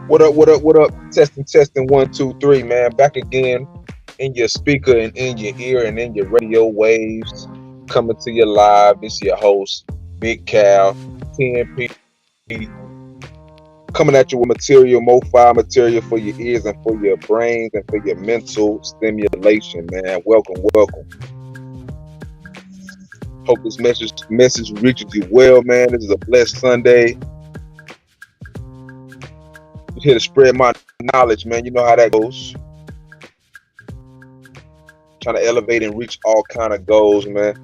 What up, what up, what up? Testing, testing, one, two, three, man. Back again in your speaker and in your ear and in your radio waves. Coming to you live. This is your host, Big Cal, TNP. Coming at you with material, mo-fi material for your ears and for your brains and for your mental stimulation, man. Welcome, welcome. Hope this message reaches you well, man. This is a blessed Sunday. I'm here to spread my knowledge, man. You know how that goes. Trying to elevate and reach all kind of goals, man.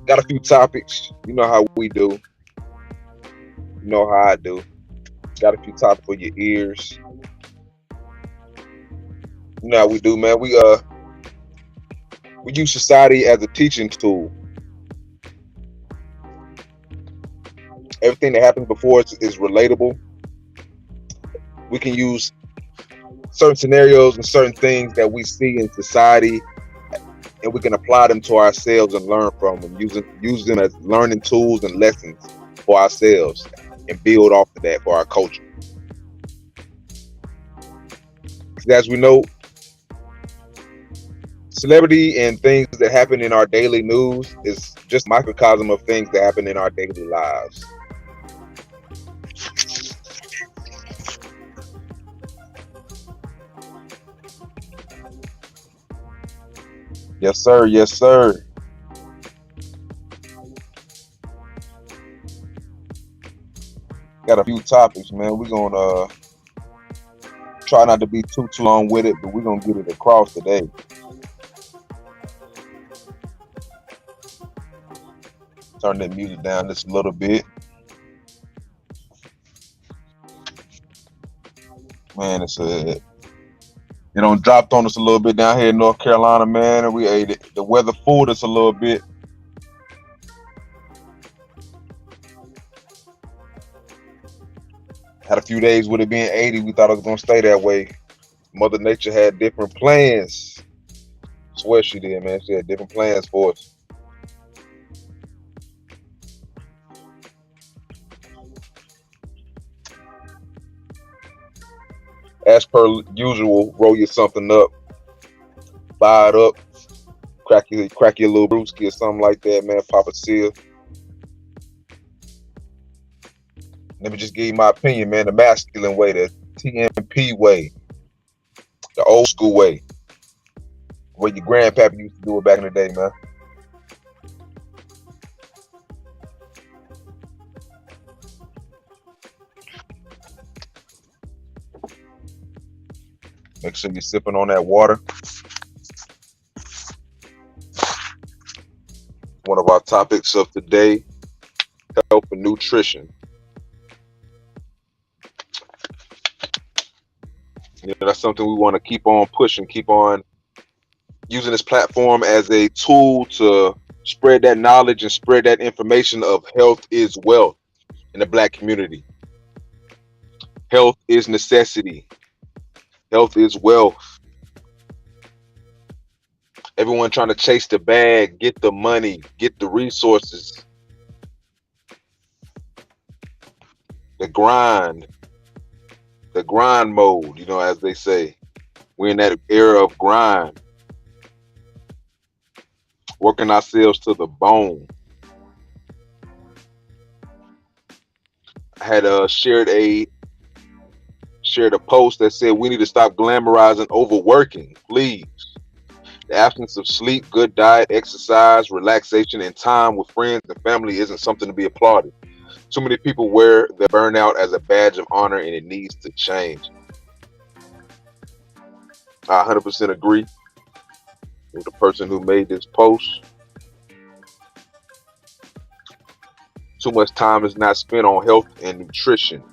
Got a few topics. You know how we do. You know how I do. Got a few topics for your ears. You know how we do, man. We use society as a teaching tool. Everything that happens before us is relatable. We can use certain scenarios and certain things that we see in society, and we can apply them to ourselves and learn from them, use them as learning tools and lessons for ourselves, and build off of that for our culture. As we know, celebrity and things that happen in our daily news is just a microcosm of things that happen in our daily lives. Yes, sir. Yes, sir. Got a few topics, man. We're gonna try not to be too long with it, but we're gonna get it across today. Turn that music down just a little bit. Man, it dropped on us a little bit down here in North Carolina, man, and we ate it. The weather fooled us a little bit. Had a few days with it being 80. We thought it was gonna stay that way. Mother Nature had different plans. I swear she did, man. She had different plans for us. As per usual, roll you something up, buy it up, crack your little brewski or something like that, man. Pop a seal. Let me just give you my opinion, man. The masculine way, the TNP way, the old school way, where your grandpappy used to do it back in the day, man. Make sure you're sipping on that water. One of our topics of today, health and nutrition. That's something we want to keep on pushing, keep on using this platform as a tool to spread that knowledge and spread that information of health is wealth in the Black community. Health is necessity. Health is wealth. Everyone trying to chase the bag, get the money, get the resources. The grind mode, as they say. We're in that era of grind. Working ourselves to the bone. I had shared a post that said we need to stop glamorizing overworking, please. The absence of sleep, good diet, exercise, relaxation, and time with friends and family isn't something to be applauded. Too many people wear their burnout as a badge of honor, and it needs to change. I 100% agree with the person who made this post. Too much time is not spent on health and nutrition.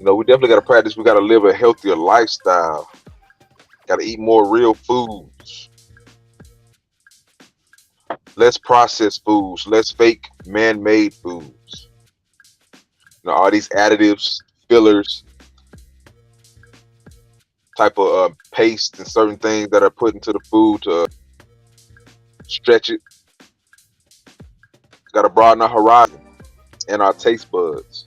We definitely got to practice. We got to live a healthier lifestyle. Got to eat more real foods. Less processed foods. Less fake man-made foods. All these additives, fillers, type of paste and certain things that are put into the food to stretch it. Got to broaden our horizon. and our taste buds.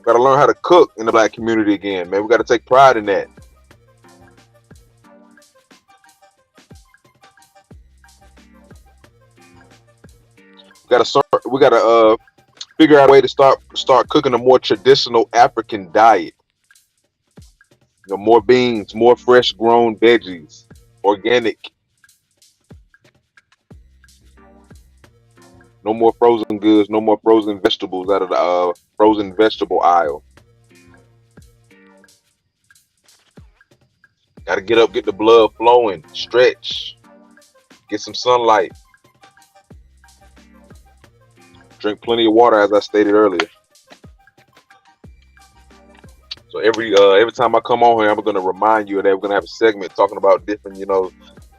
Got to learn how to cook in the Black community again, man. We got to take pride in that. We got to figure out a way to start cooking a more traditional African diet. You know, more beans, more fresh grown veggies, organic. No more frozen goods, no more frozen vegetables out of the frozen vegetable aisle. Got to get up, get the blood flowing, stretch, get some sunlight, drink plenty of water, as I stated earlier. So every time I come on here, I'm going to remind you of that. We're going to have a segment talking about different,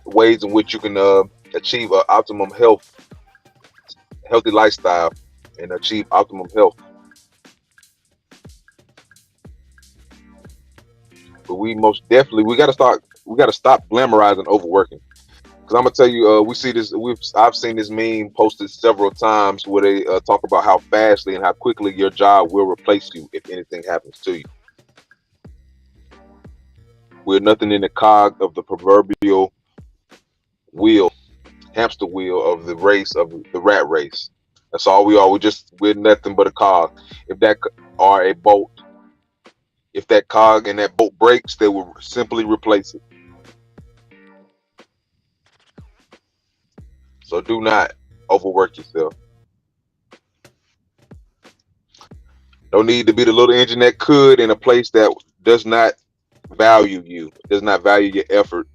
ways in which you can achieve optimum healthy lifestyle, and achieve optimum health. But we got to stop glamorizing overworking. Because I'm gonna tell you, I've seen this meme posted several times where they talk about how fastly and how quickly your job will replace you if anything happens to you. We're nothing in the cog of the proverbial hamster wheel of the rat race. That's all we are. We're nothing but a cog. If that cog and that boat breaks, they will simply replace it. So do not overwork yourself. No need to be the little engine that could in a place that does not value you, does not value your effort,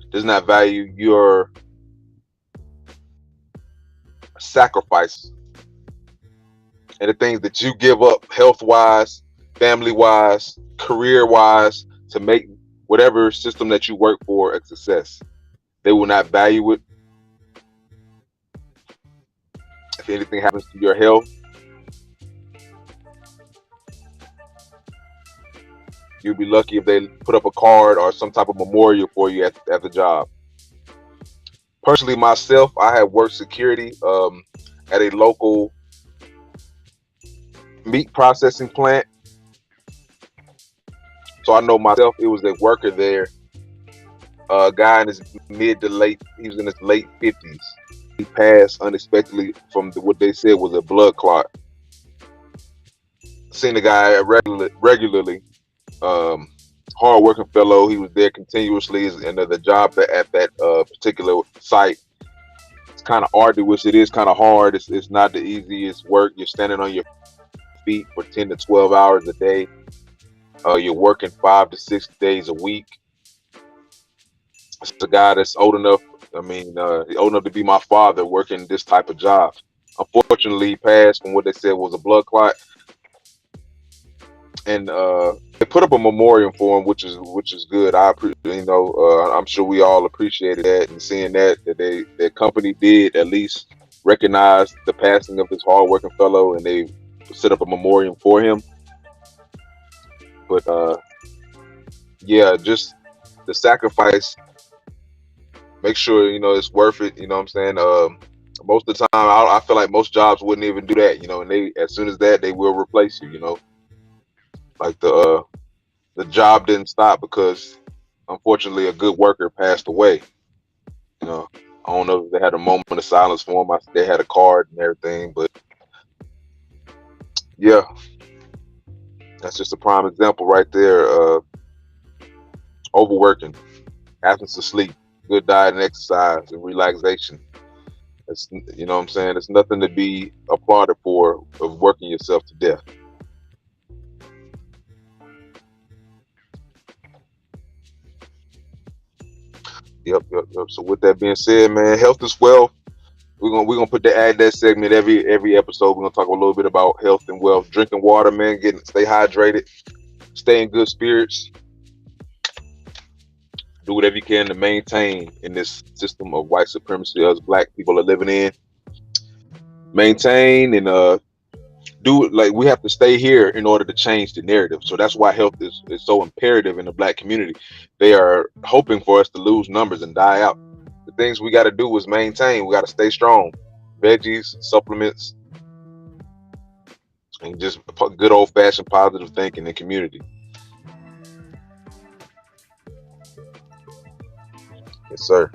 does not value your sacrifice and the things that you give up health-wise, family-wise, career-wise to make whatever system that you work for a success. They will not value it. If anything happens to your health, you'll be lucky if they put up a card or some type of memorial for you at the job. Personally, myself, I have worked security at a local meat processing plant. So I know myself, it was a worker there, a guy in his he was in his late 50s. He passed unexpectedly from what they said was a blood clot. Seen the guy regularly, hard-working fellow. He was there continuously, and the job at that particular site, it's kind of arduous. It is kind of hard. It's not the easiest work. You're standing on your feet for 10 to 12 hours a day. You're working 5 to 6 days a week. It's a guy that's old enough. Old enough to be my father, working this type of job. Unfortunately, he passed from what they said was a blood clot, and they put up a memorial for him, which is good. I'm sure we all appreciated that, and seeing that their company did at least recognize the passing of this hardworking fellow, and they set up a memorial for him. But just the sacrifice. Make sure it's worth it. You know what I'm saying? Most of the time, I feel like most jobs wouldn't even do that. And they, as soon as that, they will replace you. Like the job didn't stop because, unfortunately, a good worker passed away. I don't know if they had a moment of silence for him. They had a card and everything, but yeah, that's just a prime example right there. Overworking, absence of sleep, good diet and exercise and relaxation. It's, you know what I'm saying? It's nothing to be applauded for of working yourself to death. Yep. So with that being said, man, health is wealth. We're gonna add that segment every episode. We're gonna talk a little bit about health and wealth. Drinking water, man, stay hydrated, stay in good spirits. Do whatever you can to maintain in this system of white supremacy us black people are living in. Maintain and do it. Like, we have to stay here in order to change the narrative. So that's why health is so imperative in the black community. They are hoping for us to lose numbers and die out. the things we got to do is maintain. We got to stay strong. Veggies, supplements, and just good old-fashioned positive thinking in community. Yes, sir.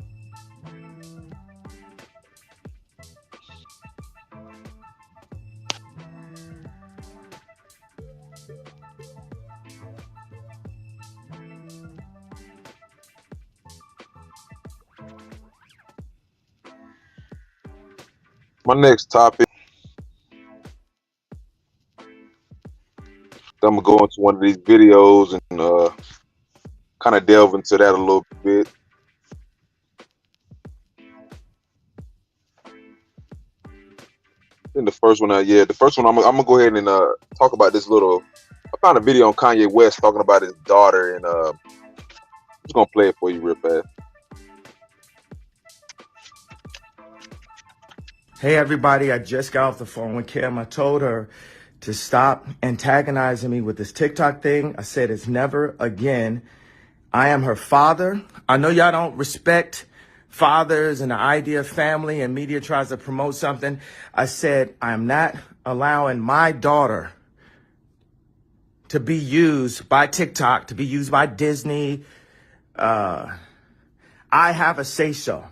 My next topic, I'm gonna go into one of these videos and kind of delve into that a little bit. Then the first one, the first one, I'm gonna go ahead and talk about this little. I found a video on Kanye West talking about his daughter, and I'm just gonna play it for you real fast. Hey everybody, I just got off the phone with Kim. I told her to stop antagonizing me with this TikTok thing. I said it's never again. I am her father. I know y'all don't respect fathers and the idea of family, and media tries to promote something. I said I am not allowing my daughter to be used by TikTok, to be used by Disney. I have a say-so.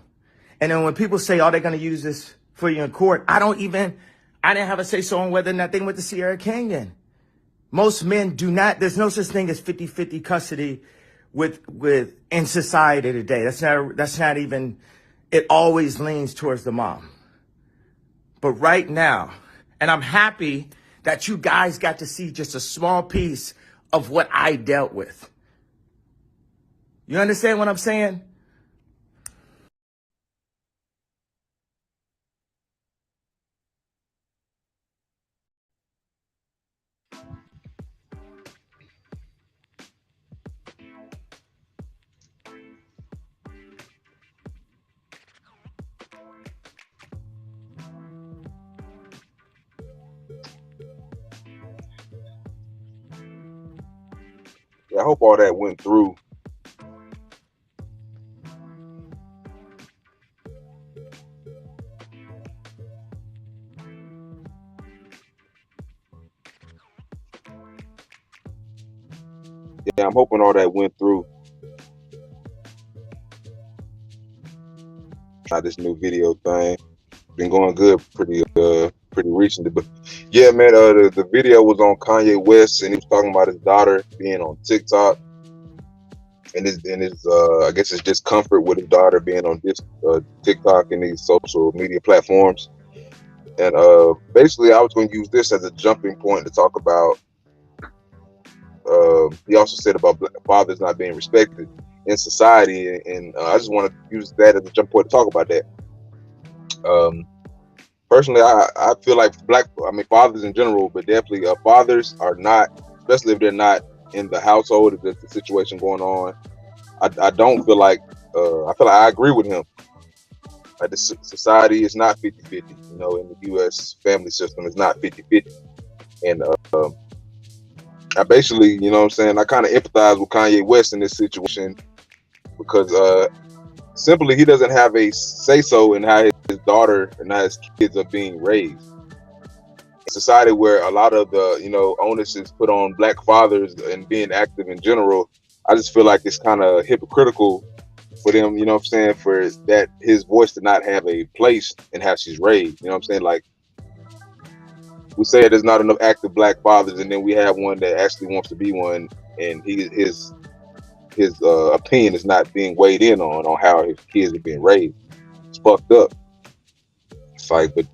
And then when people say, oh, they're going to use this for you in court, I didn't have a say-so on whether or not they went to Sierra Canyon. Most men do not, there's no such thing as 50-50 custody with in society today. That's not even, it always leans towards the mom. But right now, and I'm happy that you guys got to see just a small piece of what I dealt with. You understand what I'm saying? Yeah, I hope all that went through. Yeah, I'm hoping all that went through. This new video thing been going good pretty recently, but yeah, man, the video was on Kanye West, and he was talking about his daughter being on TikTok, and his I guess it's just comfort with his daughter being on this TikTok and these social media platforms. And basically, I was going to use this as a jumping point to talk about. He also said about fathers not being respected in society, and I just want to use that as a jump point to talk about that. Personally, I feel like fathers in general, but definitely fathers are not, especially if they're not in the household, if there's a situation going on. I don't feel like, I feel like I agree with him. Like, the society is not 50-50, you know, in the U.S. family system, it's not 50-50. And I basically, you know what I'm saying, I kind of empathize with Kanye West in this situation because simply he doesn't have a say-so in how his daughter and how his kids are being raised. A society where a lot of the, you know, onus is put on black fathers and being active in general, I just feel like it's kind of hypocritical for them, you know what I'm saying, for that his voice to not have a place in how she's raised. You know what I'm saying? Like, we say there's not enough active black fathers, and then we have one that actually wants to be one, and his opinion is not being weighed in on how his kids are being raised. It's fucked up. It's like, but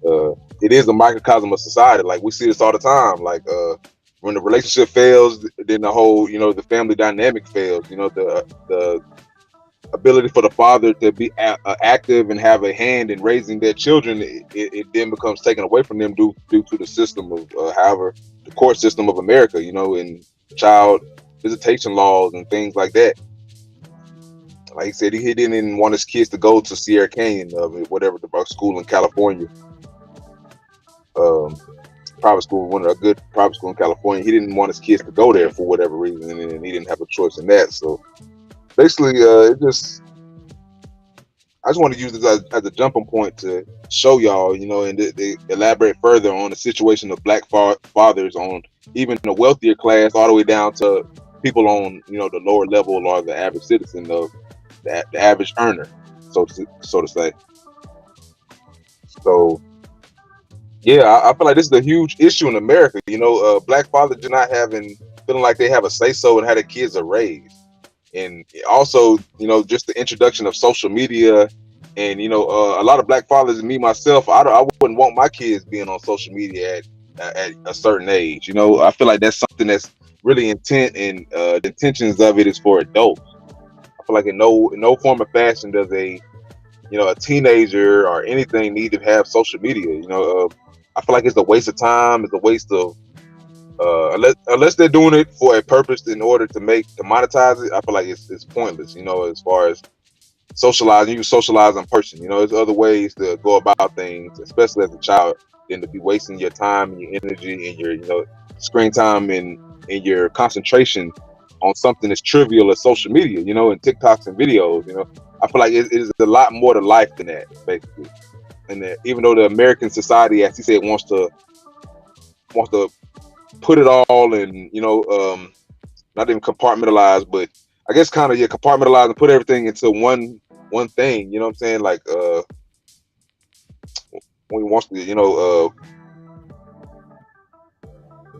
it is a microcosm of society. Like, we see this all the time. Like, when the relationship fails, then the whole, you know, the family dynamic fails. You know, the ability for the father to be active and have a hand in raising their children, it then becomes taken away from them due to the system of, however, the court system of America, you know, and child visitation laws and things like that. Like he said, he didn't even want his kids to go to Sierra Canyon, whatever, the school in California, private school, a good private school in California. He didn't want his kids to go there for whatever reason, and he didn't have a choice in that. So basically, I just want to use this as a jumping point to show y'all, and they elaborate further on the situation of black fathers on even the wealthier class, all the way down to people on, the lower level or the average citizen of the average earner, so to say. So yeah, I feel like this is a huge issue in America. Black fathers do not feeling like they have a say so in how their kids are raised. And also, just the introduction of social media, and a lot of black fathers, and me myself, I wouldn't want my kids being on social media at a certain age. I feel like that's something that's really intent, and the intentions of it is for adults. I feel like in no form of fashion does a teenager or anything need to have social media. I feel like it's a waste of time. It's a waste of unless they're doing it for a purpose in order to monetize it. I feel like it's pointless. As far as socializing, you socialize in person. There's other ways to go about things, especially as a child, than to be wasting your time and your energy and your screen time and your concentration on something as trivial as social media. And TikToks and videos. I feel like it is a lot more to life than that, basically. And even though the American society, as he said, wants to put it all in, not even compartmentalize, but I guess kind of compartmentalize and put everything into one thing. You know what I'm saying? Like when he wants to,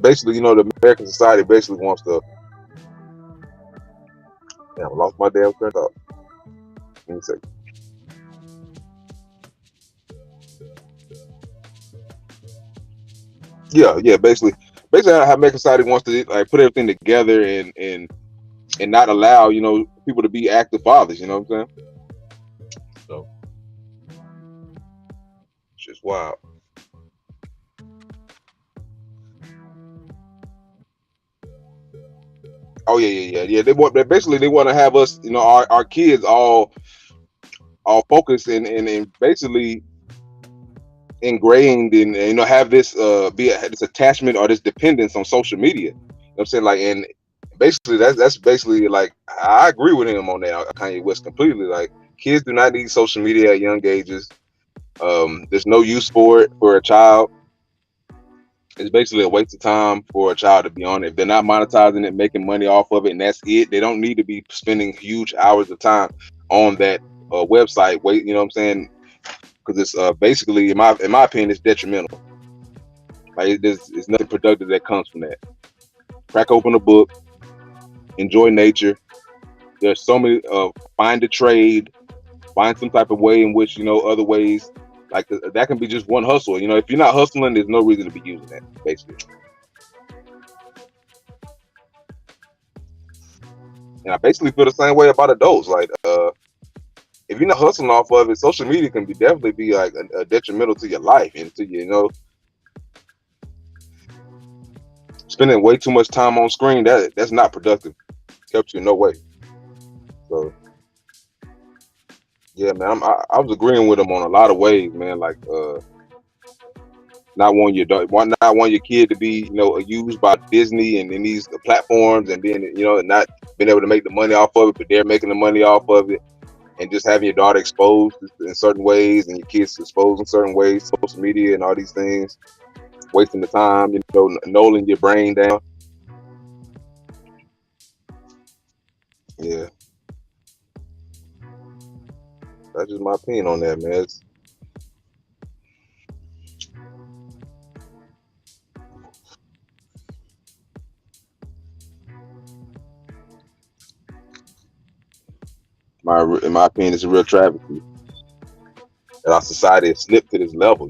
basically, the American society basically wants to. Damn, I lost my damn train of thought. Let me see. Yeah. Basically, how American society wants to like put everything together and not allow people to be active fathers. You know what I'm saying? So it's just wild. Oh yeah. They want to have us, our kids all focused and basically ingrained in, have this this attachment or this dependence on social media. You know what I'm saying? Like, and basically that's basically like, I agree with him on that, Kanye West, completely. Like, kids do not need social media at young ages. There's no use for it for a child. It's basically a waste of time for a child to be on it. If they're not monetizing it, making money off of it, and that's it, they don't need to be spending huge hours of time on that website. You know what I'm saying? Because it's basically, in my opinion, it's detrimental. Like, there's nothing productive that comes from that. Crack open a book, enjoy nature. There's so many. Find a trade, find some type of way in which other ways. Like, that can be just one hustle. If you're not hustling, there's no reason to be using that, basically. And I basically feel the same way about adults. Like, if you're not hustling off of it, social media can definitely be like a detrimental to your life and to spending way too much time on screen. That's not productive. Helps you in no way. So yeah, man, I was agreeing with him on a lot of ways, man. Like, not wanting your kid to be used by Disney and in these platforms, and then and not being able to make the money off of it, but they're making the money off of it. And just having your daughter exposed in certain ways and your kids exposed in certain ways, social media and all these things, wasting the time, nulling your brain down. Yeah, that's just my opinion on that, man. In my opinion, it's a real travesty that our society has slipped to this level.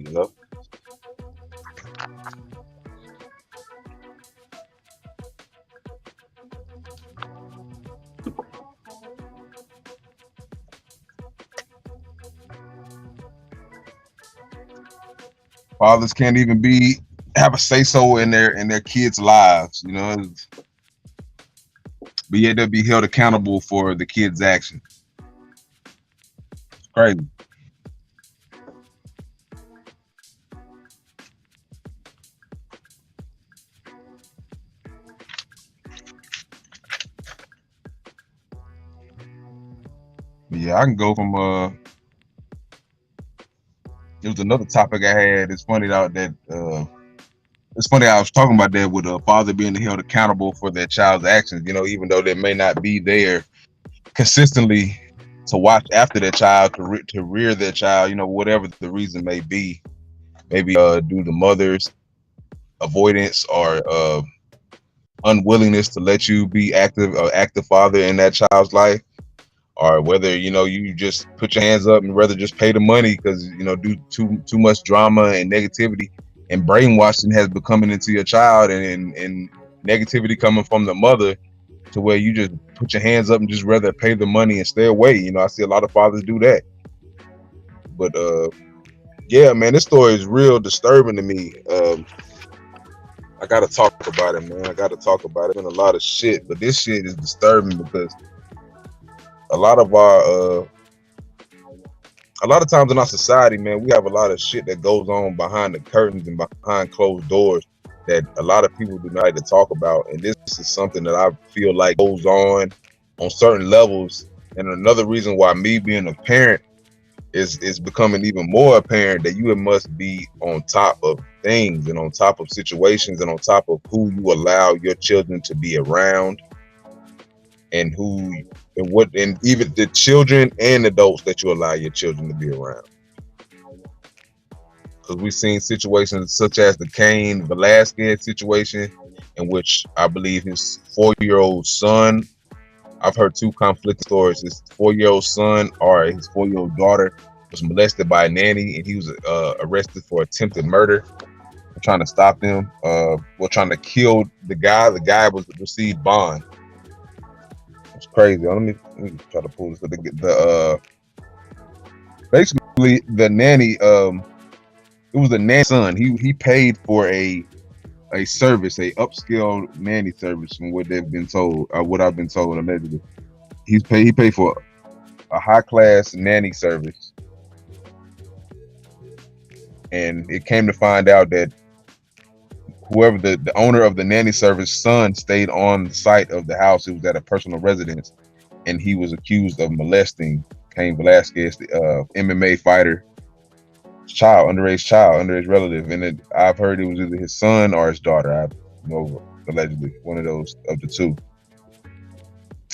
Fathers can't even have a say so in their kids' lives, but yet they'll be held accountable for the kids' actions. It's crazy. But yeah, I can go from it was another topic I had. It's funny that it's funny I was talking about that with a father being held accountable for their child's actions. You know, even though they may not be there consistently to watch after their child, to rear their child. You know, whatever the reason may be, maybe due to mother's avoidance or unwillingness to let you be active father in that child's life, or whether you just put your hands up and rather just pay the money because due too much drama and negativity and brainwashing has been coming into your child, and negativity coming from the mother, to where you just put your hands up and just rather pay the money and stay away. I see a lot of fathers do that. But yeah, man, this story is real disturbing to me. I gotta talk about it, man. I gotta talk about it. It's been a lot of shit, but this shit is disturbing because a lot of times in our society, man, we have a lot of shit that goes on behind the curtains and behind closed doors that a lot of people do not like to talk about. And this is something that I feel like goes on certain levels. And another reason why me being a parent is becoming even more apparent, that you must be on top of things and on top of situations and on top of who you allow your children to be around, and and even the children and adults that you allow your children to be around. Because we've seen situations such as the Cain Velasquez situation, in which I believe his 4-year-old son, I've heard two conflicting stories. His 4-year-old son or his 4-year-old daughter was molested by a nanny, and he was arrested for attempted murder. We're trying to stop them. We're trying to kill the guy. The guy was received bond. It's crazy. Let me try to pull this. Basically the nanny. It was a nanny son. He paid for a service, a upscale nanny service, from what they've been told, what I've been told allegedly. He paid for a high class nanny service, and it came to find out that whoever the owner of the nanny service son stayed on the site of the house. It was at a personal residence, and he was accused of molesting Cain Velasquez, the MMA fighter, underage relative. And I've heard it was either his son or his daughter. I know, allegedly one of those of the two.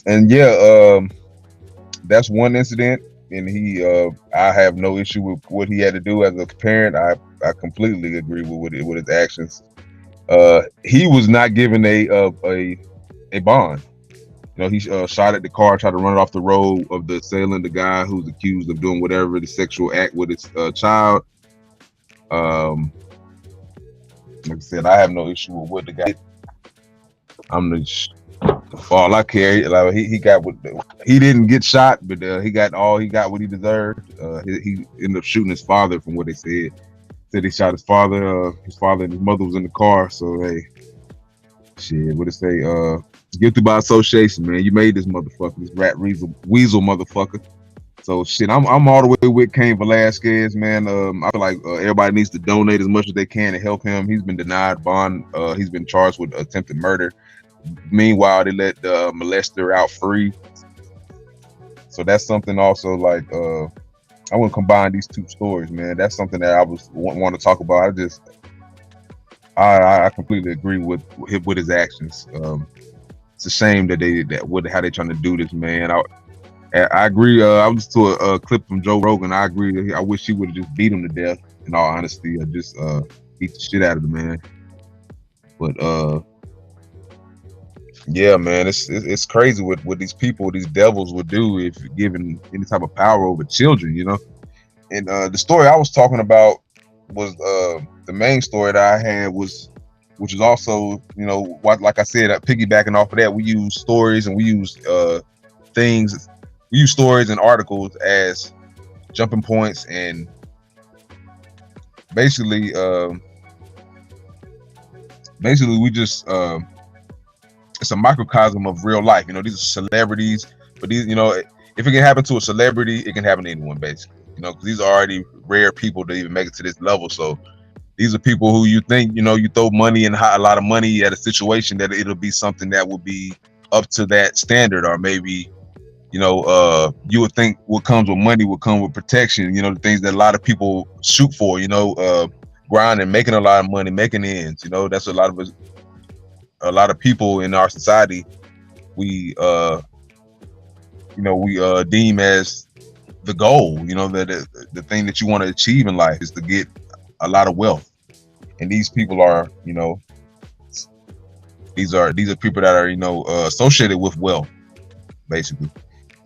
And yeah, that's one incident. And I have no issue with what he had to do as a parent. I completely agree with his actions. He was not given a bond. He shot at the car, tried to run it off the road of the assailant, the guy who's accused of doing whatever the sexual act with his child. Like I said, I have no issue with what the guy did. All I care, like he didn't get shot, but he got what he deserved. He ended up shooting his father, from what they said. Said he shot his father. His father and his mother was in the car. So hey, shit, what it say? Guilty by association, man. You made this motherfucker, this rat weasel motherfucker. So shit, I'm all the way with Cain Velasquez, man. I feel like everybody needs to donate as much as they can to help him. He's been denied bond. He's been charged with attempted murder. Meanwhile, they let the molester out free. So that's something also, like, I want to combine these two stories, man. That's something that I want to talk about. I completely agree with his actions. It's a shame that how they trying to do this, man. I agree. I listened to a clip from Joe Rogan. I agree. I wish he would have just beat him to death. In all honesty, I just beat the shit out of the man. But yeah, man, it's crazy what these people, these devils, would do if given any type of power over children, And the story I was talking about was the main story that I had was, which is also, like I said, piggybacking off of that, we use stories and we use things. We use stories and articles as jumping points, and basically we just it's a microcosm of real life. These are celebrities, but these, if it can happen to a celebrity, it can happen to anyone, basically. Because these are already rare people to even make it to this level. So these are people who you think, you throw money and a lot of money at a situation, that it'll be something that will be up to that standard, or maybe You would think what comes with money would come with protection. The things that a lot of people shoot for. Grinding, making a lot of money, making ends. That's a lot of us. A lot of people in our society, we deem as the goal. The thing that you want to achieve in life is to get a lot of wealth. And these people are, these are people that are, associated with wealth, basically.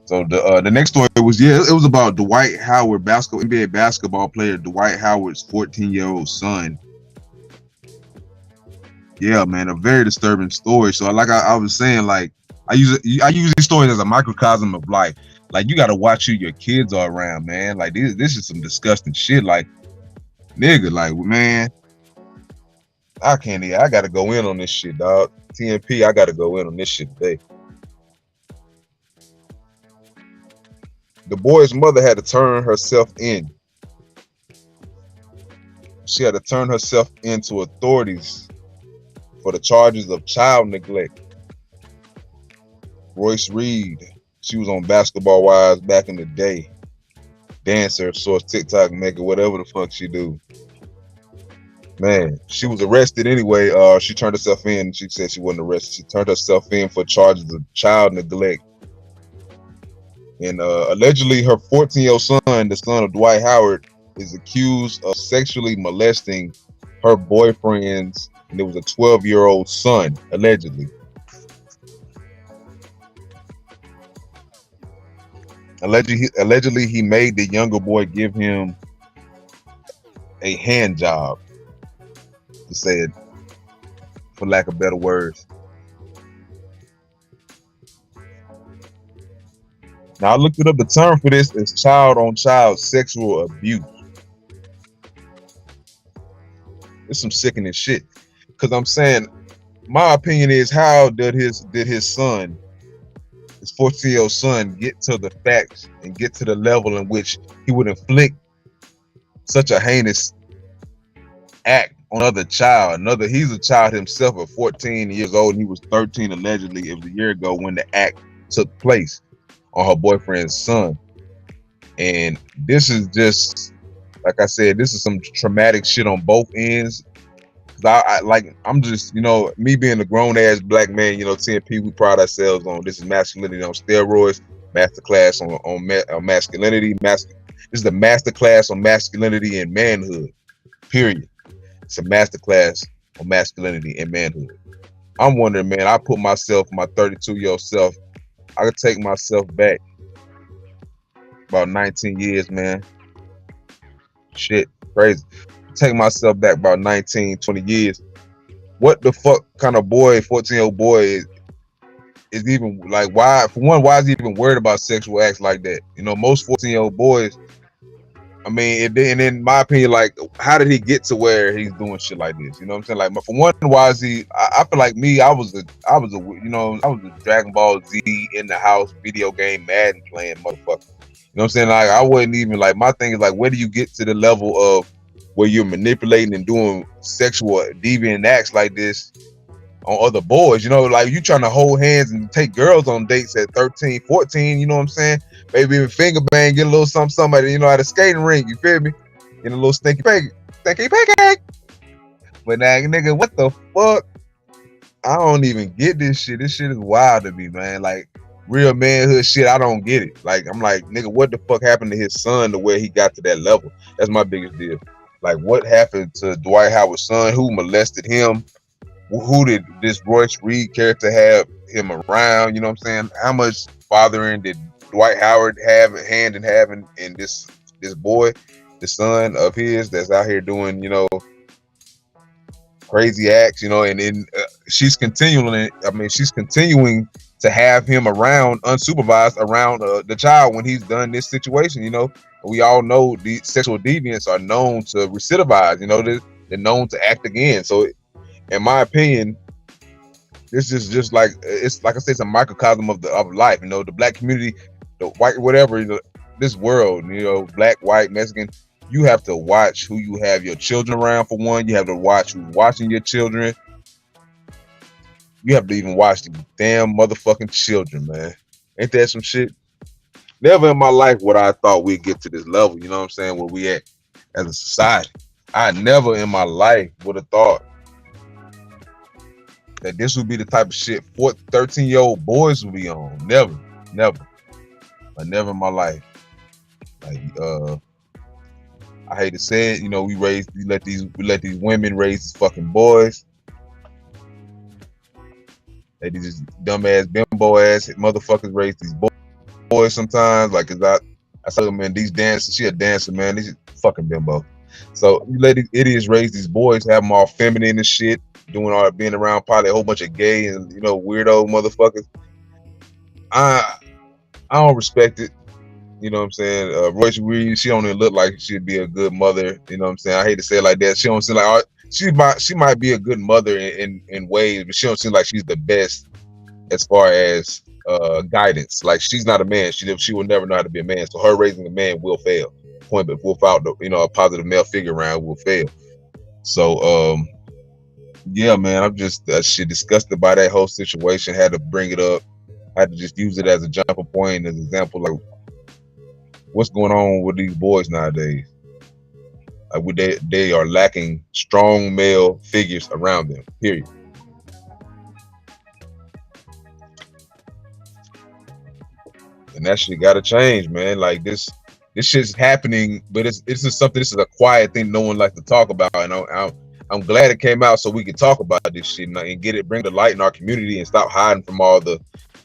So the next story was, it was about Dwight Howard, NBA basketball player Dwight Howard's 14-year-old son. Yeah, man, a very disturbing story. So like I was saying, like I use these stories as a microcosm of life. Like, you got to watch who your kids are around, man. Like this is some disgusting shit. Like, nigga, like, man, I can't even. I got to go in on this shit, dog. TNP, I got to go in on this shit today. The boy's mother had to turn herself in. She had to turn herself in to authorities for the charges of child neglect. Royce Reed, she was on Basketball Wives back in the day. Dancer, source, TikTok maker, whatever the fuck she do. Man, she was arrested anyway. She turned herself in. She said she wasn't arrested. She turned herself in for charges of child neglect. And allegedly, her 14-year-old son, the son of Dwight Howard, is accused of sexually molesting her boyfriend's, and it was a 12-year-old son, allegedly. Allegedly, he made the younger boy give him a hand job, to say it, for lack of better words. Now, I looked it up. The term for this is child-on-child sexual abuse. It's some sickening shit. Because I'm saying, my opinion is, how did his son, his 14-year-old son, get to the facts and get to the level in which he would inflict such a heinous act on another child? He's a child himself at 14 years old, and he was 13 allegedly. It was a year ago when the act took place on her boyfriend's son. And this is just, like I said, this is some traumatic shit on both ends. I'm just, me being a grown ass black man, TNP, we pride ourselves on, this is masculinity on steroids, masterclass on masculinity. This is the masterclass on masculinity and manhood, period. It's a masterclass on masculinity and manhood. I'm wondering, man, I put myself, my 32-year-old self, I could take myself back about 19 years, man. Shit, crazy. Take myself back about 19, 20 years. What the fuck kind of boy, 14-year-old boy is even, like, why, for one, why is he even worried about sexual acts like that? Most 14-year-old boys, I mean, and in my opinion, like, how did he get to where he's doing shit like this? You know what I'm saying? Like, for one, why is he? I feel like me, I was a Dragon Ball Z in the house, video game Madden playing motherfucker. You know what I'm saying? Like, I wasn't even, like, my thing is, like, where do you get to the level of where you're manipulating and doing sexual deviant acts like this on other boys? Like, you trying to hold hands and take girls on dates at 13, 14, you know what I'm saying? Maybe even finger bang, get a little somebody, at a skating rink, you feel me? Get a little stinky pancake. But now, nigga, what the fuck? I don't even get this shit. This shit is wild to me, man. Like, real manhood shit, I don't get it. Like, I'm like, nigga, what the fuck happened to his son to where he got to that level? That's my biggest deal. Like, what happened to Dwight Howard's son? Who molested him? Who did this Royce Reed character have him around? You know what I'm saying? How much fathering did Dwight Howard have a hand in having in this boy, the son of his that's out here doing, crazy acts, and then she's continuing to have him around unsupervised around the child when he's done this situation. We all know the sexual deviants are known to recidivize. They're known to act again. So in my opinion, this is just like, it's like I said, it's a microcosm of life. The black community, the white, whatever, this world, black, white, Mexican, you have to watch who you have your children around. For one, you have to watch who's watching your children. You have to even watch the damn motherfucking children, man. Ain't that some shit? Never in my life would I thought we'd get to this level. You know what I'm saying? Where we at as a society. I never in my life would have thought that this would be the type of shit 13-year-old boys would be on. Never, never, like never in my life. Like, I hate to say it, you know, we let these women raise these fucking boys. They these dumbass bimbo ass motherfuckers raise these boys sometimes. Like, cause I said, man, these dancers, she a dancer, man. These fucking bimbo. So you let these idiots raise these boys, have them all feminine and shit, doing all being around probably a whole bunch of gay and weirdo motherfuckers. I don't respect it. You know what I'm saying? Royce Reed, she don't even look like she'd be a good mother. You know what I'm saying? I hate to say it like that. She don't seem like she might be a good mother in ways, but she don't seem like she's the best as far as guidance. Like, she's not a man. She will never know how to be a man. So her raising a man will fail. Point, but without a positive male figure around, will fail. So yeah, man, I'm just shit disgusted by that whole situation. Had to bring it up. Had to just use it as a jumper point, as an example, like what's going on with these boys nowadays. Like, they are lacking strong male figures around them. Period. And that shit gotta change, man. Like, this shit's happening, but it's just something. This is a quiet thing no one likes to talk about, and I'm glad it came out so we can talk about this shit and get it, bring the light in our community, and stop hiding from all the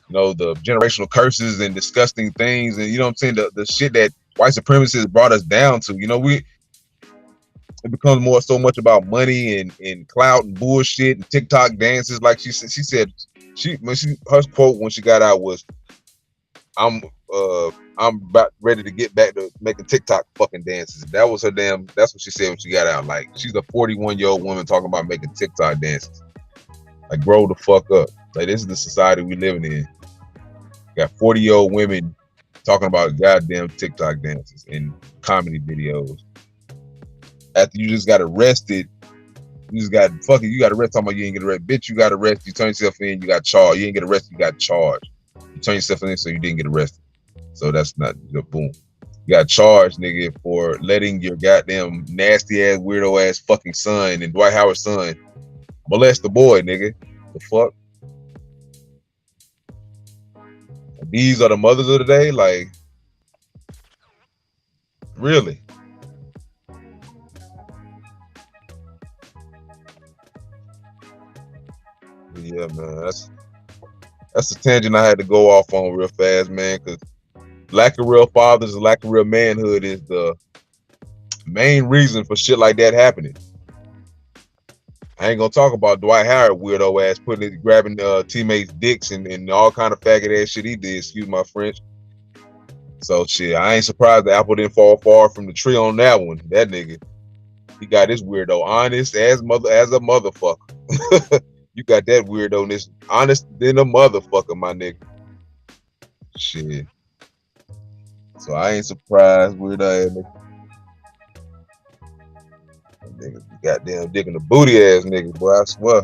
the generational curses and disgusting things, and you know what I'm saying, the shit that white supremacists brought us down to. It becomes so much about money and clout and bullshit and TikTok dances. Like she said, her quote when she got out was, I'm about ready to get back to making TikTok fucking dances. That was her damn. That's what she said when she got out. Like, she's a 41-year-old woman talking about making TikTok dances. Like, grow the fuck up. Like, this is the society we living in. Got 40-year-old women talking about goddamn TikTok dances and comedy videos. After you just got arrested, you got arrested. Talking about you ain't get arrested. Bitch, you got arrested. You turn yourself in, you got charged. You ain't get arrested, you got charged. You turn yourself in, so you didn't get arrested. So that's not boom. You got charged, nigga, for letting your goddamn nasty ass, weirdo ass fucking son and Dwight Howard's son molest the boy, nigga. The fuck? These are the mothers of the day? Like, really? Yeah, man. That's a tangent I had to go off on real fast, man, because lack of real fathers and lack of real manhood is the main reason for shit like that happening. I ain't gonna talk about Dwight Howard weirdo ass grabbing teammates' dicks and all kind of faggot ass shit he did. Excuse my French. So shit, I ain't surprised the apple didn't fall far from the tree on that one. That nigga, he got his weirdo honest as a motherfucker. You got that weirdoness honest than a motherfucker, my nigga. Shit. So I ain't surprised weirdo ass niggas. Goddamn digging the booty ass niggas, boy. I swear.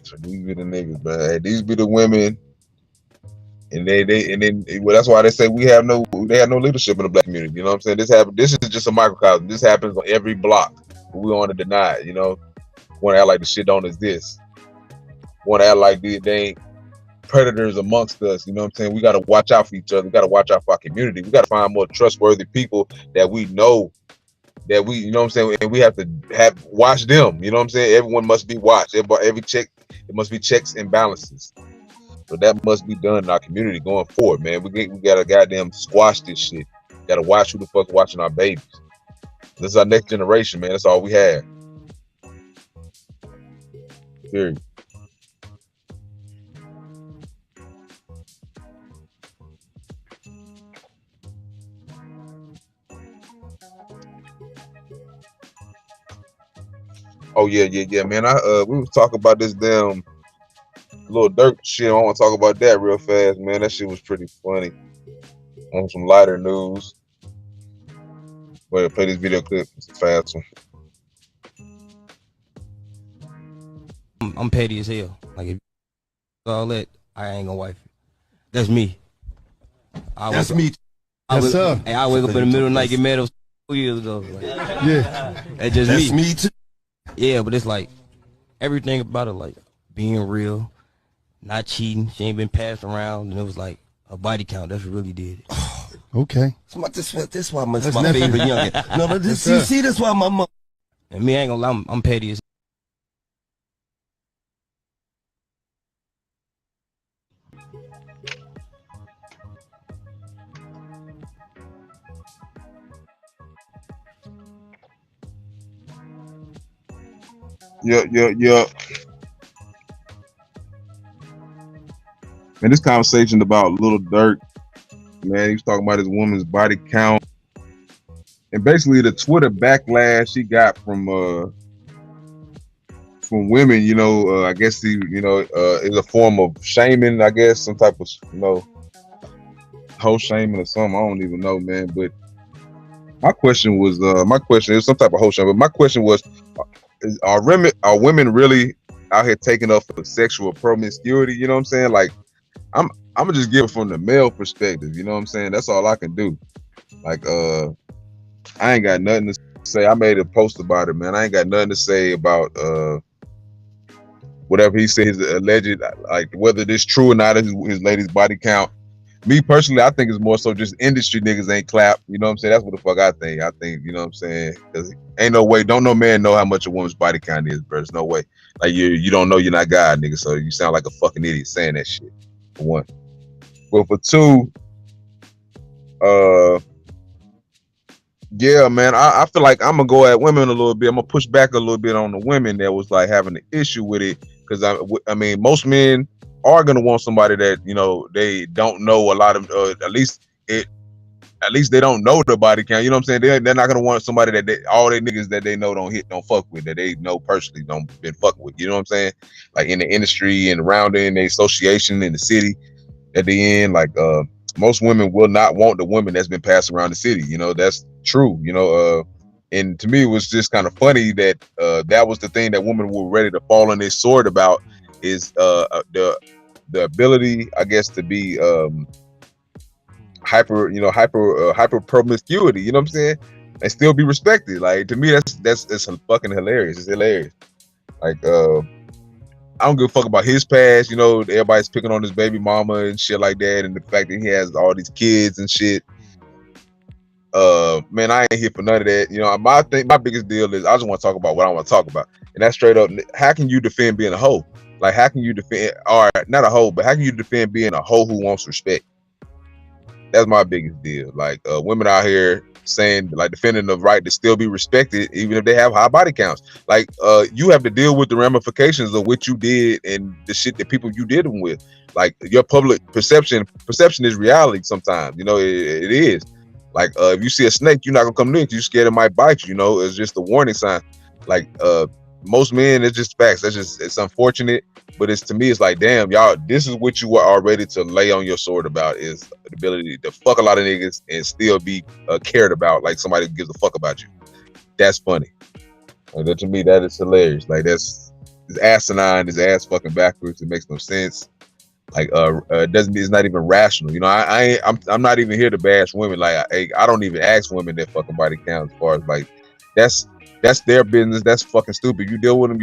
So these be the niggas, man. These be the women, and that's why they say they have no leadership in the black community. You know what I'm saying? This is just a microcosm. This happens on every block. But we want to deny it, Want to act like the shit don't exist. Want to act like they ain't predators amongst us. You know what I'm saying? We got to watch out for each other. We got to watch out for our community. We got to find more trustworthy people that we know, that we, you know what I'm saying, and we have to watch them. You know what I'm saying? Everyone must be watched. Every check, it must be checks and balances. So that must be done in our community going forward, man. We got to goddamn squash this shit. Got to watch who the fuck's watching our babies. This is our next generation, man. That's all we have. Period. Oh yeah, man. We was talking about this damn little Durk shit. I want to talk about that real fast, man. That shit was pretty funny. On some lighter news. Go ahead, play this video clip. It's a fast one. I'm petty as hell. Like, if all that, I ain't gonna wife it. That's me. That's me. I Yes, sir. Hey, I wake up in the middle of the night, get mad. It was 2 years ago. Like, Yeah. that's just That's me. me too. Yeah, but it's like everything about it, like being real, not cheating. She ain't been passed around, and it was like a body count. That's what really did it. Okay. This why my That's nephew. favorite youngin. No, but Yes, you sir. see, that's why my mom. And me, I ain't gonna lie, I'm petty as. Yeah. And this conversation about Little Durk, man, he was talking about his woman's body count, and basically the Twitter backlash he got from women. I guess is a form of shaming. I guess some type of hoe shaming or something. I don't even know, man. But my question is some type of hoe shaming. But my question was, are women really out here taking up for sexual promiscuity? You know what I'm saying? Like, I'm gonna just give it from the male perspective. You know what I'm saying? That's all I can do. Like, I ain't got nothing to say. I made a post about it, man. I ain't got nothing to say about whatever he said, his alleged, like whether this true or not, his lady's body count. Me personally, I think it's more so just industry niggas ain't clap. You know what I'm saying? That's what the fuck I think. I think, you know what I'm saying? Because ain't no way, don't no man know how much a woman's body count is, bro. There's no way. Like, you don't know, you're not God, nigga. So you sound like a fucking idiot saying that shit, for one. But for two, yeah, man, I feel like I'm gonna go at women a little bit. I'm gonna push back a little bit on the women that was like having an issue with it, because I mean, most men are gonna want somebody that they don't know a lot of, at least they don't know the body count. You know what I'm saying? They're not gonna want somebody that all they niggas that they know don't fuck with, that they know personally don't been fucking with. You know what I'm saying? Like in the industry and around in the association in the city at the end, like most women will not want the woman that's been passed around the city. That's true. And to me, it was just kind of funny that that was the thing that women were ready to fall on their sword about, is the ability, I guess, to be hyper promiscuity. You know what I'm saying? And still be respected. Like, to me, it's fucking hilarious. It's hilarious. Like, I don't give a fuck about his past. Everybody's picking on his baby mama and shit like that, and the fact that he has all these kids and shit. Man, I ain't here for none of that. My biggest deal is, I just want to talk about what I want to talk about, and that's straight up. How can you defend being a hoe? Like, how can you defend, or not a hoe, but how can you defend being a hoe who wants respect? That's my biggest deal. Like, women out here saying, like, defending the right to still be respected even if they have high body counts. Like, you have to deal with the ramifications of what you did and the shit that people you did them with. Like, your public perception is reality sometimes. It is. Like, if you see a snake, you're not gonna come near it. You're scared it might bite you. It's just a warning sign. Like, most men, it's just facts. It's unfortunate, but to me, it's like, damn, y'all, this is what you are ready to lay on your sword about, is the ability to fuck a lot of niggas and still be cared about, like somebody gives a fuck about you. That's funny. Like, that, to me, that is hilarious. Like, it's asinine, it's ass fucking backwards. It makes no sense. Like, it's not even rational. I'm not even here to bash women. Like, I don't even ask women their fucking body count, as far as, like, that's their business. That's fucking stupid. You deal with them.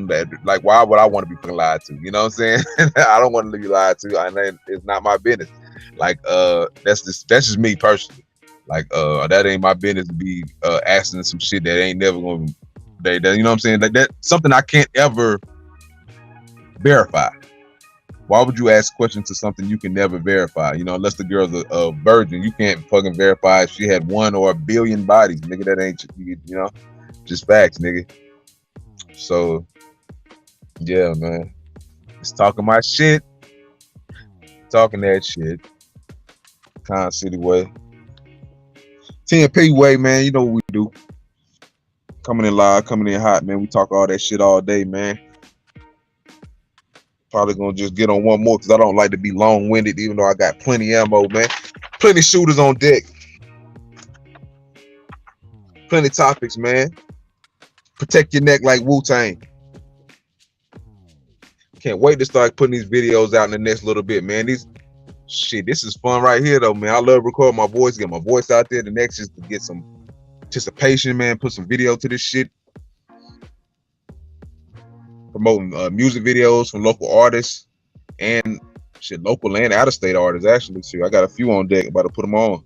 That, like, why would I want to be fucking lied to? You know what I'm saying? I don't want to be lied to. It's not my business. Like, that's just me personally. Like, that ain't my business to be asking some shit that ain't never gonna. You know what I'm saying? Like, that's something I can't ever verify. Why would you ask questions to something you can never verify? Unless the girl's a virgin, you can't fucking verify if she had 1 or 1 billion bodies, nigga. That ain't, just facts, nigga. So, yeah, man. Just talking my shit. Talking that shit. Con City way. TNP way, man. You know what we do. Coming in live, coming in hot, man. We talk all that shit all day, man. Probably gonna just get on one more, because I don't like to be long-winded, even though I got plenty ammo, man. Plenty shooters on deck. Plenty topics, man. Protect your neck like Wu-Tang. Can't wait to start putting these videos out in the next little bit, man. This is fun right here, though, man. I love recording my voice, get my voice out there. The next is to get some anticipation, man. Put some video to this shit. Promoting music videos from local artists and local and out of state artists. Actually, I got a few on deck. About to put them on.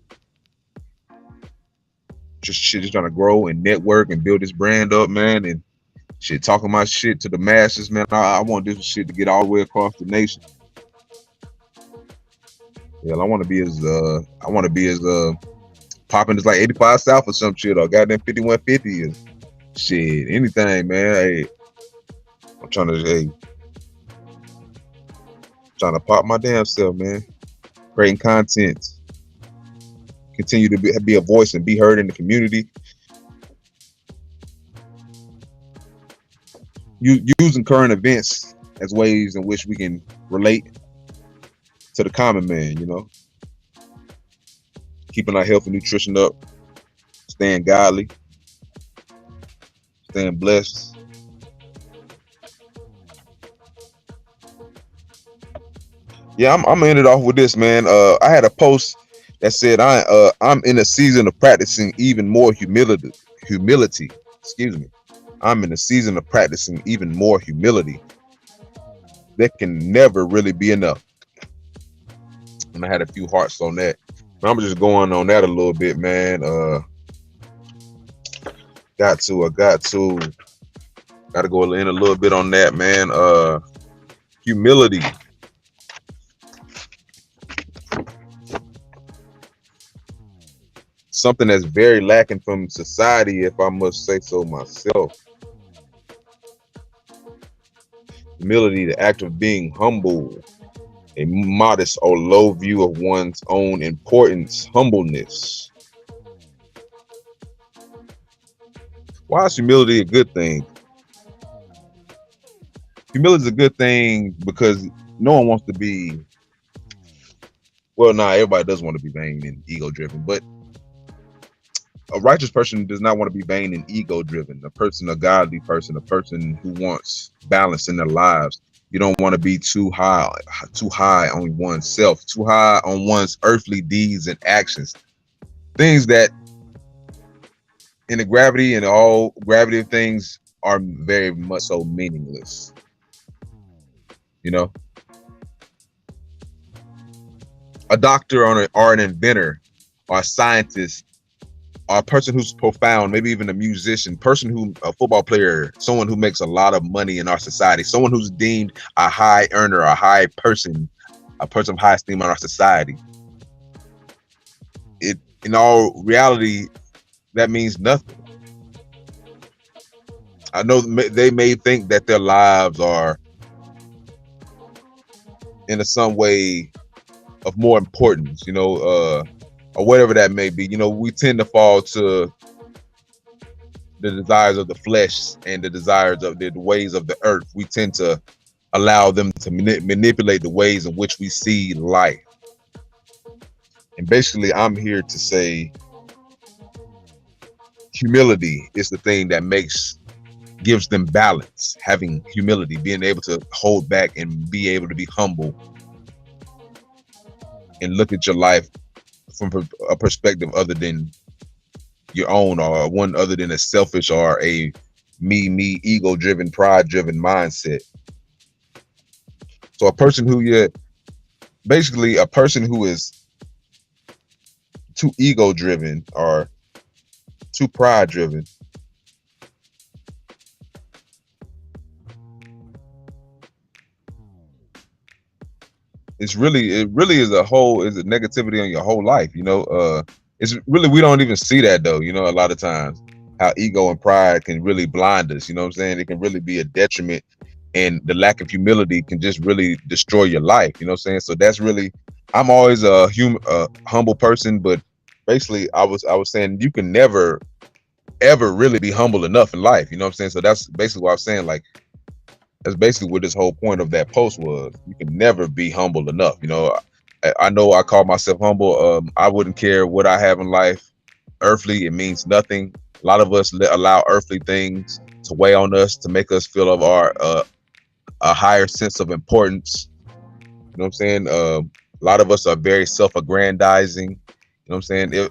Just trying to grow and network and build this brand up, man. And talking my shit to the masses, man. I want this shit to get all the way across the nation. Yeah, I want to be as popping as like 85 South or some shit, or goddamn 5150 is shit. Anything, man. Hey, I'm trying to pop my damn self, man. Creating content. Continue to be a voice and be heard in the community. Using current events as ways in which we can relate to the common man, you know. Keeping our health and nutrition up, staying godly, staying blessed. Yeah, I'm gonna end it off with this, man. I had a post that said I'm in a season of practicing even more humility. Excuse me. I'm in a season of practicing even more humility. There can never really be enough. And I had a few hearts on that. I'm just going on that a little bit, man. Got to go in a little bit on that, man. Humility. Something that's very lacking from society, if I must say so myself. Humility, the act of being humble, a modest or low view of one's own importance, humbleness. Why is humility a good thing? Humility is a good thing because no one wants to be, everybody does want to be vain and ego-driven, but a righteous person does not want to be vain and ego-driven. A godly person, a person who wants balance in their lives. You don't want to be too high on oneself, too high on one's earthly deeds and actions. Things that, in the gravity and all gravity of things, are very much so meaningless. You know, a doctor or an inventor or a scientist, or a person who's profound, maybe even a musician, a football player, someone who makes a lot of money in our society, someone who's deemed a high earner, a high person, a person of high esteem in our society. In all reality, that means nothing. I know they may think that their lives are in some way of more importance, you know, or whatever that may be. You know, we tend to fall to the desires of the flesh and the desires of the ways of the earth. We tend to allow them to manipulate the ways in which we see life. And basically, I'm here to say humility is the thing that gives them balance. Having humility, being able to hold back and be able to be humble and look at your life from a perspective other than your own, or one other than a selfish or a me, ego-driven, pride-driven mindset. So a person who is too ego-driven or too pride-driven, it really is a negativity on your whole life. You know, it's really, we don't even see that though. You know, a lot of times how ego and pride can really blind us. You know what I'm saying? It can really be a detriment, and the lack of humility can just really destroy your life. You know what I'm saying? So that's really, I'm always a humble person, but basically I was saying you can never ever really be humble enough in life. You know what I'm saying? So that's basically what I'm saying. Like, that's basically what this whole point of that post was. You can never be humble enough. You know, I know I call myself humble. I wouldn't care what I have in life. Earthly, it means nothing. A lot of us allow earthly things to weigh on us, to make us feel of our a higher sense of importance. You know what I'm saying? A lot of us are very self-aggrandizing. You know what I'm saying?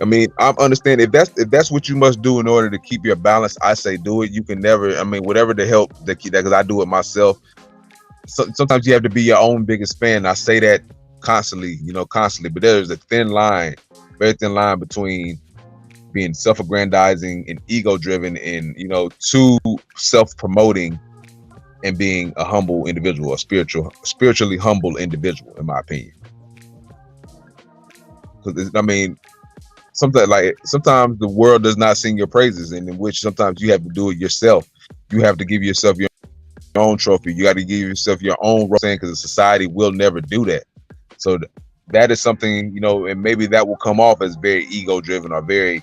I mean, I'm understand if that's what you must do in order to keep your balance. I say do it. You can never. I mean, whatever the help that keep that, because I do it myself. So, sometimes you have to be your own biggest fan. I say that constantly, constantly. But there's a thin line, very thin line between being self-aggrandizing and ego-driven, and too self-promoting and being a humble individual, a spiritually humble individual, in my opinion. Because I mean, sometimes the world does not sing your praises, and in which sometimes you have to do it yourself. You have to give yourself your own trophy. You got to give yourself your own saying, because the society will never do that. So that is something, and maybe that will come off as very ego-driven or very,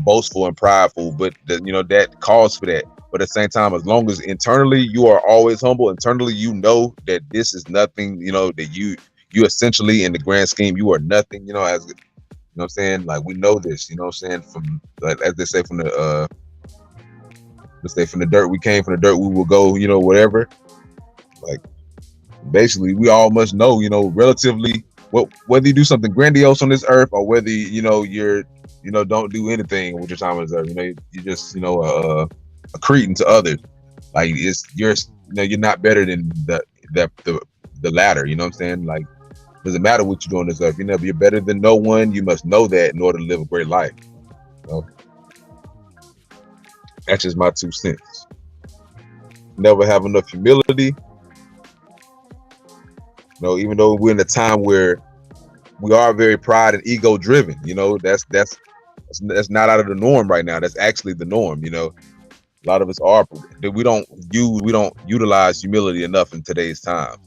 boastful and prideful, but that calls for that. But at the same time, as long as internally you are always humble, internally that this is nothing, that you essentially, in the grand scheme, you are nothing, as what I'm saying? Like, we know this, what I'm saying? From, like, as they say, from the let's say from the dirt we came, from the dirt we will go, whatever. Like, basically, we all must know, relatively, whether you do something grandiose on this earth, or whether you're don't do anything with your time on this earth. You just a cretin to others. Like, you're not better than the latter. You know what I'm saying? Like, doesn't matter what you do on this earth. You're better than no one. You must know that in order to live a great life. That's just my 2 cents. Never have enough humility. Even though we're in a time where we are very pride and ego driven, that's not out of the norm right now. That's actually the norm. A lot of us are. We don't utilize humility enough in today's time.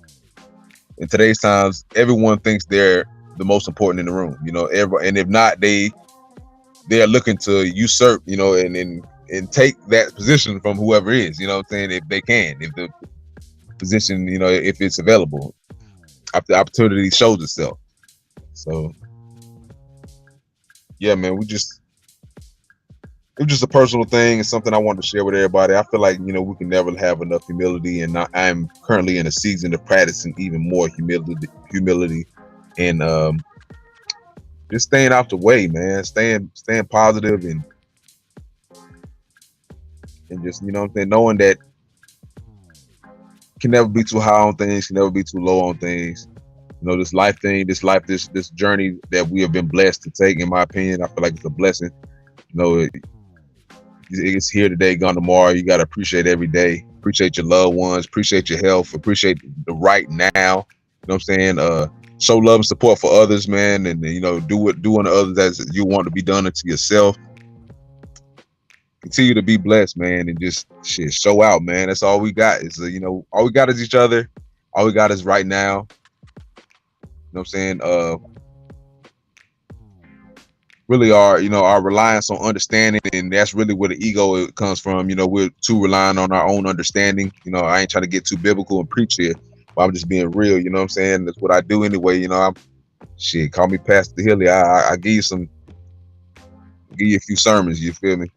In today's times, everyone thinks they're the most important in the room. And if not, they are looking to usurp, and take that position from whoever is. You know what I'm saying? If they can, if the position, if it's available, if the opportunity shows itself. So, yeah, man, it was just a personal thing. It's something I wanted to share with everybody. I feel like, we can never have enough humility, and I'm currently in a season of practicing even more humility, and just staying out the way, man. Staying positive, and just, what I'm saying, knowing that can never be too high on things, can never be too low on things. This life thing, this journey that we have been blessed to take, in my opinion, I feel like it's a blessing. It's here today, gone tomorrow. You got to appreciate every day. Appreciate your loved ones. Appreciate your health. Appreciate the right now. You know what I'm saying? Show love and support for others, man, and do unto others as you want to be done unto yourself. Continue to be blessed, man, and just show out, man. That's all we got. Is all we got is each other. All we got is right now. You know what I'm saying? Really our reliance on understanding, and that's really where the ego comes from. We're too relying on our own understanding. I ain't trying to get too biblical and preach here, but I'm just being real. You know what I'm saying? That's what I do anyway. Call me Pastor Hilly. I give you a few sermons. You feel me?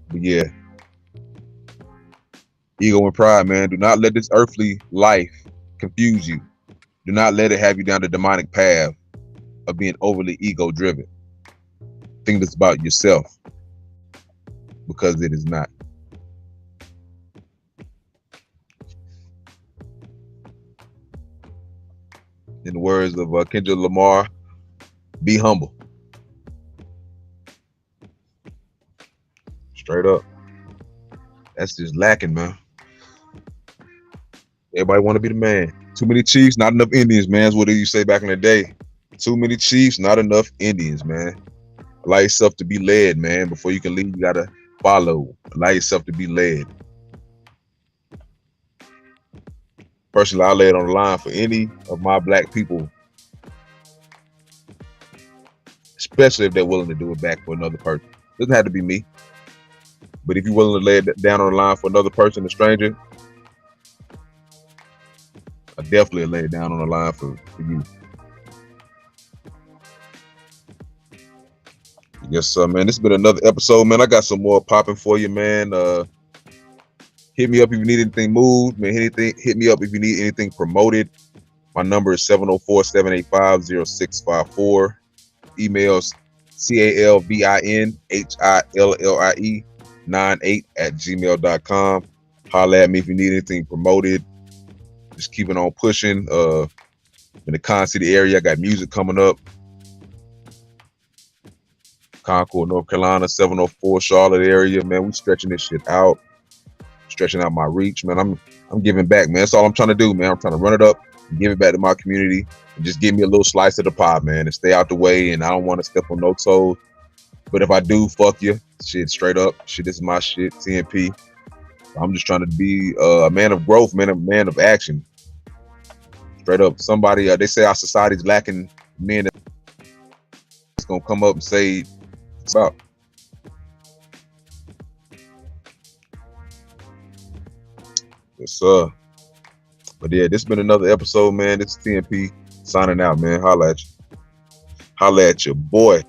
But yeah, ego and pride, man. Do not let this earthly life confuse you. Do not let it have you down the demonic path of being overly ego driven. Think it's about yourself, because it is not. In the words of Kendrick Lamar, be humble. Straight up. That's just lacking, man. Everybody want to be the man. Too many chiefs, not enough Indians, man. That's what they used to say back in the day. Too many chiefs, not enough Indians, man. Allow yourself to be led, man. Before you can lead, you gotta follow. Allow yourself to be led. Personally, I lay it on the line for any of my black people, especially if they're willing to do it back for another person. Doesn't have to be me, but if you're willing to lay it down on the line for another person, a stranger, I definitely lay it down on the line for you. Yes, sir, man. This has been another episode, man. I got some more popping for you, man. Hit me up if you need anything moved, man. Hit me up if you need anything promoted. My number is 704-785-0654. Emails calvinhillie98@gmail.com. Holla at me if you need anything promoted. Just keeping on pushing. In the Con City area, I got music coming up. Concord, North Carolina, 704 Charlotte area, man. We stretching this shit out, stretching out my reach, man. I'm giving back, man. That's all I'm trying to do, man. I'm trying to run it up and give it back to my community and just give me a little slice of the pie, man, and stay out the way. And I don't want to step on no toes. But if I do, fuck you. Shit, straight up. Shit, this is my shit, TNP. I'm just trying to be a man of growth, man, a man of action. Straight up. Somebody, they say our society's lacking men that's gonna come up and say it's about. Yes, sir. But yeah, this has been another episode, man. This is TNP signing out, man. Holla at you. Holla at your boy.